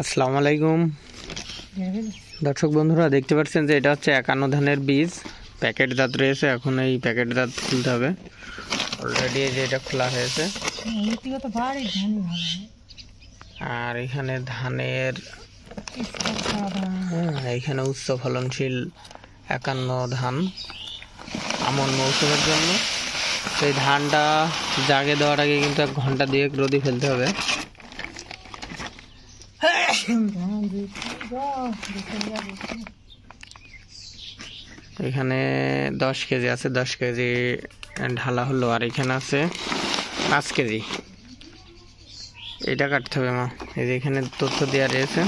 আসসালামু আলাইকুম দর্শক বন্ধুরা, দেখতে পাচ্ছেন যে এটা হচ্ছে 51 ধানের বীজ। প্যাকেটজাত রয়েছে, এখন এই প্যাকেটজাত খুলতে হবে। অলরেডি এই যে এটা খোলা হয়েছে। আর এখানে ধানের এখানে উচ্চ ফলনশীল 51 ধান আমন মৌসুমের জন্য। তো এই ধানটা জাগে দেওয়ার আগে কিন্তু 1 ঘন্টা 2 রোদে ফেলতে হবে। এখানে 10 কেজি আছে, 10 কেজি ঢালা হলো। আর এখানে আছে 5 কেজি। এটা কাটতে হবে মা। এই যে এখানে তথ্য দেওয়া রয়েছে,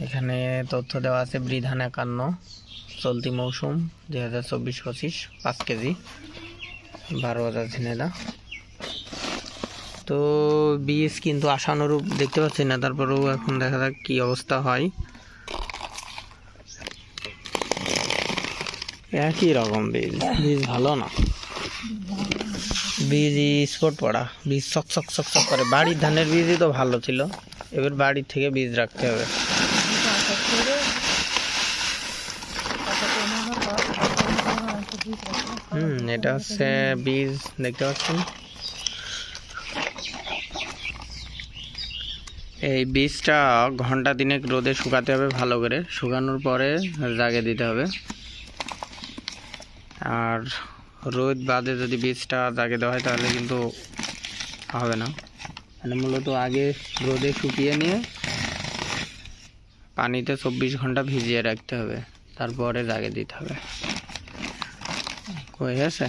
এখানে তথ্য দেওয়া আছে বৃধান 51 চলতি মৌসুম 2024-25 5 কেজি 12,000 ঝিনেদা। তো বীজ কিন্তু আশানুরূপ দেখতে পাচ্ছি না, তারপরেও এখন দেখা যাক কি অবস্থা হয়। একই রকম বীজ ভালো না, বীজ স্পট পড়া, বীজ চকচক চকচক করে। বাড়ির ধানের বীজই তো ভালো ছিল, এবার বাড়ির থেকে বীজ রাখতে হবে। এটা হচ্ছে বীজ, দেখতে পাচ্ছেন। এই বীজটা ঘন্টা 3 রোদে শুকাতে হবে ভালো করে, শুকানোর পরে জাগে দিতে হবে। আর রোদ বাদে যদি বীজটা জাগে দেওয়া হয় তাহলে কিন্তু হবে না। মানে মূলত আগে রোদে শুকিয়ে নিয়ে পানিতে 24 ঘন্টা ভিজিয়ে রাখতে হবে, তারপরে জাগে দিতে হবে। হয়ে গেছে।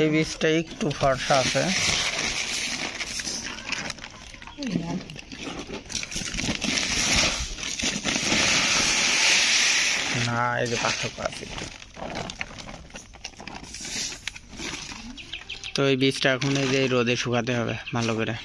এই বীজটা একটু ফর্সা আছে। না, এই যে পার্থক্য আছে। তো এই বীজটা এখন এই যে রোদে শুকাতে হবে ভালো করে।